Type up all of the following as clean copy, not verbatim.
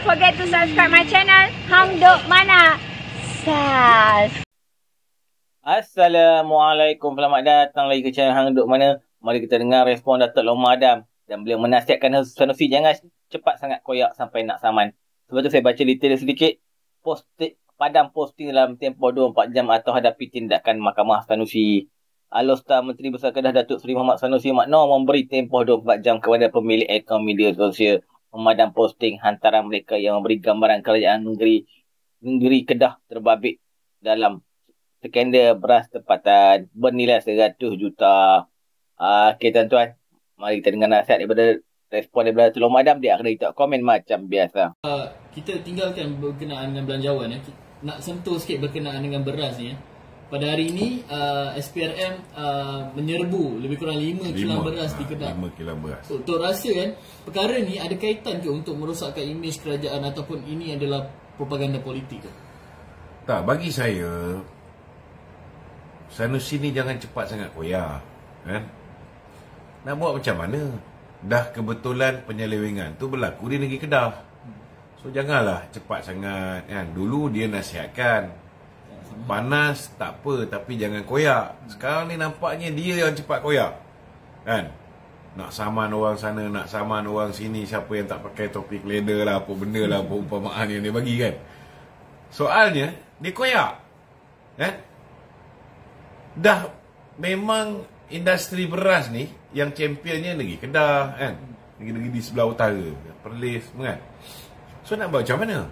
don't forget to subscribe my channel Hang Duk Mana. Sas. Assalamualaikum, selamat datang lagi ke channel Hang Duk Mana. Mari kita dengar respon Datuk Long Madam. Dan beliau menasihatkan Sanusi jangan cepat sangat koyak sampai nak saman. Sebab tu saya baca detail sedikit. Padam posting dalam tempoh 24 jam atau hadapi tindakan Mahkamah Sanusi. Alostar Menteri Besar Kedah Datuk Seri Muhammad Sanusi Makno memberi tempoh 24 jam kepada pemilik akaun media sosial memadam posting hantaran mereka yang memberi gambaran kerajaan negeri Kedah terbabit dalam skandal beras tempatan bernilai 100 juta. Okey tuan-tuan, mari kita dengar nasihat daripada respon daripada Datuk Long Madam. Dia akan letak komen macam biasa. Kita tinggalkan berkenaan dengan belanjawan. Nak sentuh sikit berkenaan dengan beras ni. Pada hari ini SPRM menyerbu lebih kurang 5 kilang beras di Kedah. 5 kilang beras. Untuk rasa kan perkara ni ada kaitan ke untuk merosakkan imej kerajaan ataupun ini adalah propaganda politik ke? Tak, bagi saya Sanusi ni jangan cepat sangat koyak, kan? Nak buat macam mana? Dah kebetulan penyelewengan tu berlaku di negeri Kedah. So janganlah cepat sangat, kan? Dulu dia nasihatkan panas tak apa, tapi jangan koyak. Sekarang ni nampaknya dia yang cepat koyak, kan? Nak saman orang sana, nak saman orang sini. Siapa yang tak pakai topi leather lah, apa benda lah, apa umpamaan yang dia bagi, kan? Soalnya dia koyak, kan? Dah memang industri beras ni yang championnya negeri Kedah, kan? Negeri-negeri di sebelah utara, Perlis, kan? So nak buat macam mana?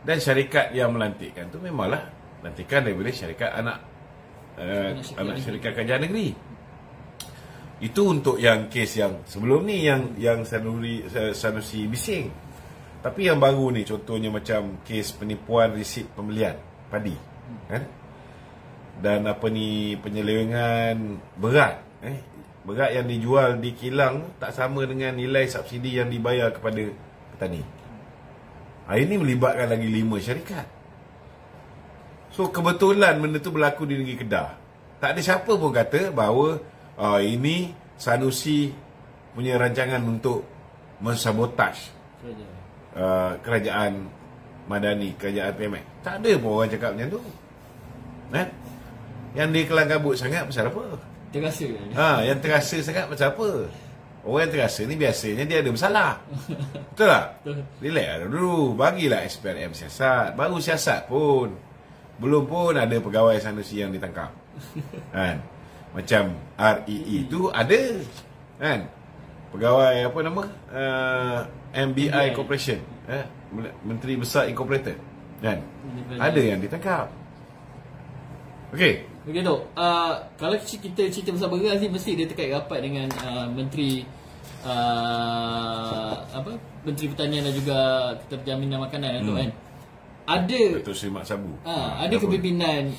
Dan syarikat yang melantikkan tu memanglah lantikan daripada syarikat anak syarikat kerajaan negeri. Itu untuk yang kes yang sebelum ni yang Sanusi bising. Tapi yang baru ni contohnya macam kes penipuan resit pembelian padi, kan? Dan apa ni penyelewengan berat, berat yang dijual di kilang tak sama dengan nilai subsidi yang dibayar kepada petani. Ini melibatkan lagi 5 syarikat. So kebetulan benda tu berlaku di negeri Kedah. Tak ada siapa pun kata bahawa ini Sanusi punya rancangan untuk mensabotaj kerajaan Madani, kerajaan PMX. Tak ada pun orang cakap macam tu. Yang dia kelang kabut sangat pasal apa? Terasa. Yang terasa sangat pasal apa? Orang yang terasa ni biasanya dia ada masalah. Betul tak? Relax lah dulu. Bagilah SPRM siasat. Baru siasat pun belum pun ada pegawai Sanusi yang ditangkap, kan? Macam REE tu ada, kan? Pegawai apa nama? MBI Corporation, Menteri Besar Incorporated, kan? Ada yang ditangkap. Okey, Dok, kalau kita cerita pasal beras ni mesti dia terkait rapat dengan Menteri Menteri Pertanian dan juga Keterjaminan Makanan, Dok, kan? Ada Datuk Seri Mak Sabu. Ada kepimpinan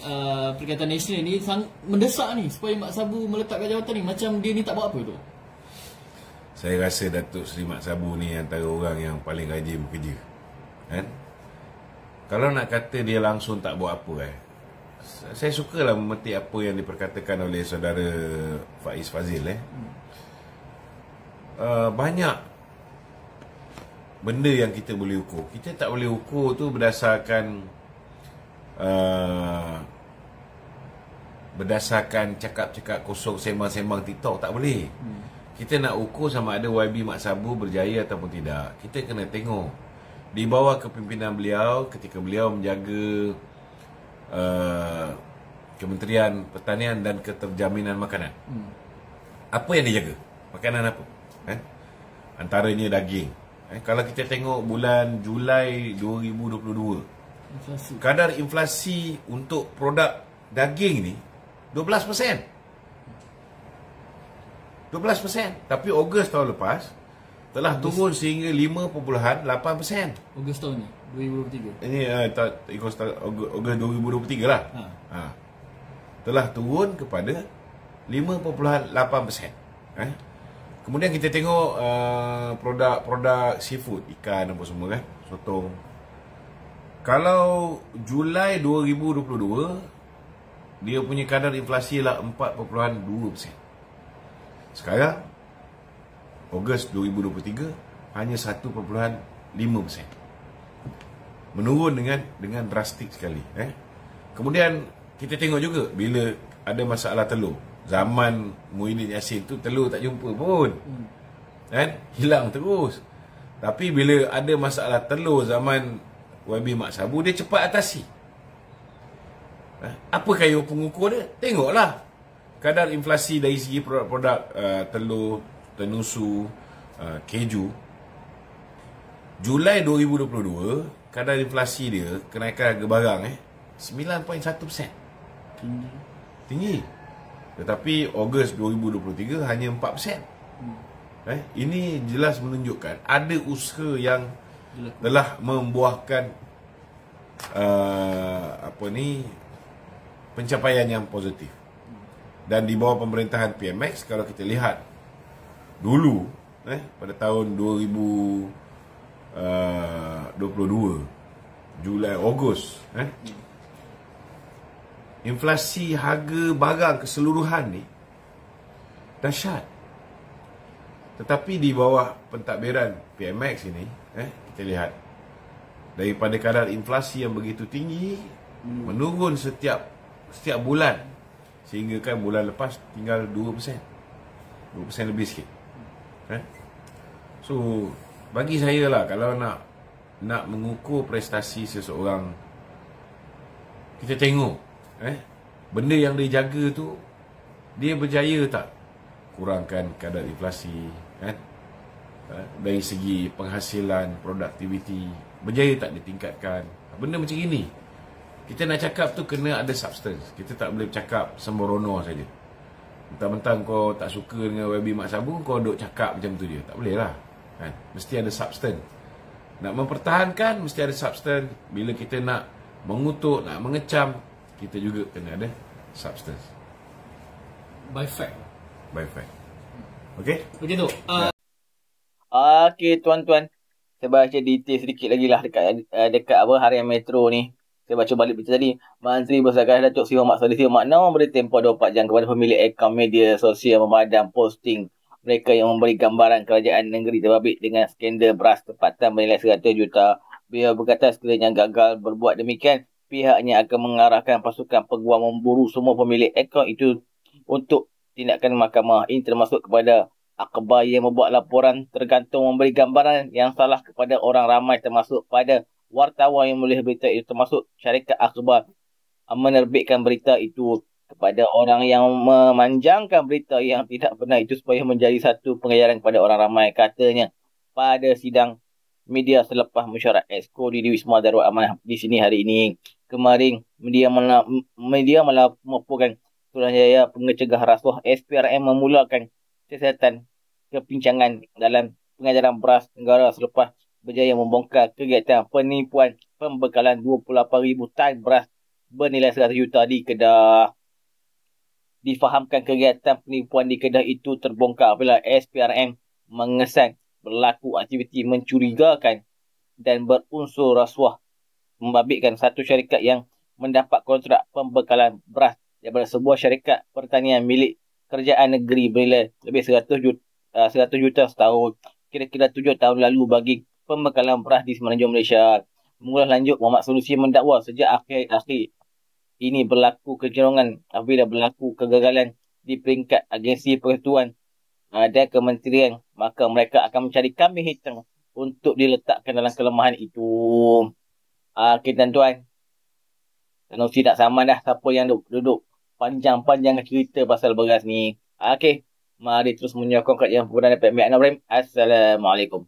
Perikatan Nasional ni mendesak ni supaya Mak Sabu meletakkan jawatan ni. Macam dia ni tak buat apa tu? Saya rasa Datuk Seri Mak Sabu ni antara orang yang paling rajin bekerja, kan? Kalau nak kata dia langsung tak buat apa, saya sukalah memetik apa yang diperkatakan oleh saudara Faiz Fazil. Banyak benda yang kita boleh ukur. Kita tak boleh ukur tu berdasarkan cakap-cakap kosong, sembang-sembang TikTok. Tak boleh. Kita nak ukur sama ada YB Mak Sabu berjaya ataupun tidak. Kita kena tengok di bawah kepimpinan beliau, ketika beliau menjaga Kementerian Pertanian dan Keterjaminan Makanan, apa yang dijaga? Makanan apa? Antaranya daging. Kalau kita tengok bulan Julai 2022, kadar inflasi untuk produk daging ni 12%. 12%. Tapi Ogos tahun lepas telah turun sehingga 5.8%. Ogos tahun ni 2023. Ini Ogos 2023 lah. Telah turun kepada 5.8%. Kemudian kita tengok produk-produk seafood, ikan apa semua, kan, sotong. Kalau Julai 2022 dia punya kadar inflasi lah 4.2%. Sekarang Ogos 2023 hanya 1.5%. menurun dengan drastik sekali. Kemudian kita tengok juga bila ada masalah telur. Zaman Muhyiddin Yassin tu telur tak jumpa pun. Hilang terus. Tapi bila ada masalah telur zaman YB Mak Sabu, dia cepat atasi. Apa kayu pengukur dia? Tengoklah kadar inflasi dari segi produk-produk telur, tenusu, keju. Julai 2022, kadar inflasi dia, kenaikan harga barang 9.1%. Tinggi. Tetapi Ogos 2023 hanya 4%. Ini jelas menunjukkan ada usaha yang telah membuahkan pencapaian yang positif. Dan di bawah pemerintahan PMX, kalau kita lihat dulu pada tahun 2022 Julai Ogos, inflasi harga barang keseluruhan ni dahsyat. Tetapi di bawah pentadbiran PMX ini, kita lihat daripada kadar inflasi yang begitu tinggi menurun setiap bulan, sehingga kan bulan lepas tinggal 2% lebih sikit. So bagi saya lah, kalau nak mengukur prestasi seseorang, kita tengok benda yang dia jaga tu, dia berjaya tak kurangkan kadar inflasi, dari segi penghasilan, produktiviti, berjaya tak ditingkatkan. Benda macam ini kita nak cakap tu kena ada substance. Kita tak boleh cakap sembrono saja. Mentang-mentang kau tak suka dengan YB Mak Sabu, kau duk cakap macam tu je. Tak boleh lah, mesti ada substance. Nak mempertahankan mesti ada substance. Bila kita nak mengutuk, nak mengecam, kita juga kena ada substance. By fact. Okey? Begitu. Okey tuan-tuan, saya baca detail sedikit lagi lah dekat Harian Metro ni. Saya baca balik berita tadi. Menteri Besar Datuk Seri Muhammad Salihin Mak Noh memberi tempoh 24 jam kepada pemilik akaun media sosial memadam posting mereka yang memberi gambaran kerajaan negeri terbabit dengan skandal beras tempatan bernilai 100 juta. Beliau berkata sekiranya gagal berbuat demikian, pihaknya akan mengarahkan pasukan peguam memburu semua pemilik akaun itu untuk tindakan mahkamah. Ini termasuk kepada akhbar yang membuat laporan tergantung memberi gambaran yang salah kepada orang ramai, termasuk pada wartawan yang menulis berita itu, termasuk syarikat akhbar menerbitkan berita itu kepada orang yang memanjangkan berita yang tidak benar itu supaya menjadi satu pengajaran kepada orang ramai, katanya pada sidang media selepas mesyuarat Exco di Wisma Darul Aman di sini hari ini. Kemarin media melaporkan Suruhanjaya Pengecegah Rasuah SPRM memulakan siasatan kepincangan dalam pengajaran beras negara selepas berjaya membongkar kegiatan penipuan pembekalan 28,000 tan beras bernilai 100 juta di Kedah. Difahamkan kegiatan penipuan di Kedah itu terbongkar apabila SPRM mengesan berlaku aktiviti mencurigakan dan berunsur rasuah membabitkan satu syarikat yang mendapat kontrak pembekalan beras daripada sebuah syarikat pertanian milik kerajaan negeri bernilai lebih 100 juta setahun, kira-kira 7 tahun lalu bagi pembekalan beras di semenanjung Malaysia. Mengulas lanjut, Muhammad Sulusi mendakwa sejak akhir-akhir ini berlaku kejerongan apabila berlaku kegagalan di peringkat agensi persekutuan dan kementerian, maka mereka akan mencari kambing hitam untuk diletakkan dalam kelemahan itu. Okey tuan-tuan, Sanusi tak sama dah siapa yang duduk panjang-panjang cerita pasal beras ni. Okey, mari terus menyokong kerajaan pemberantasan PMX. Assalamualaikum.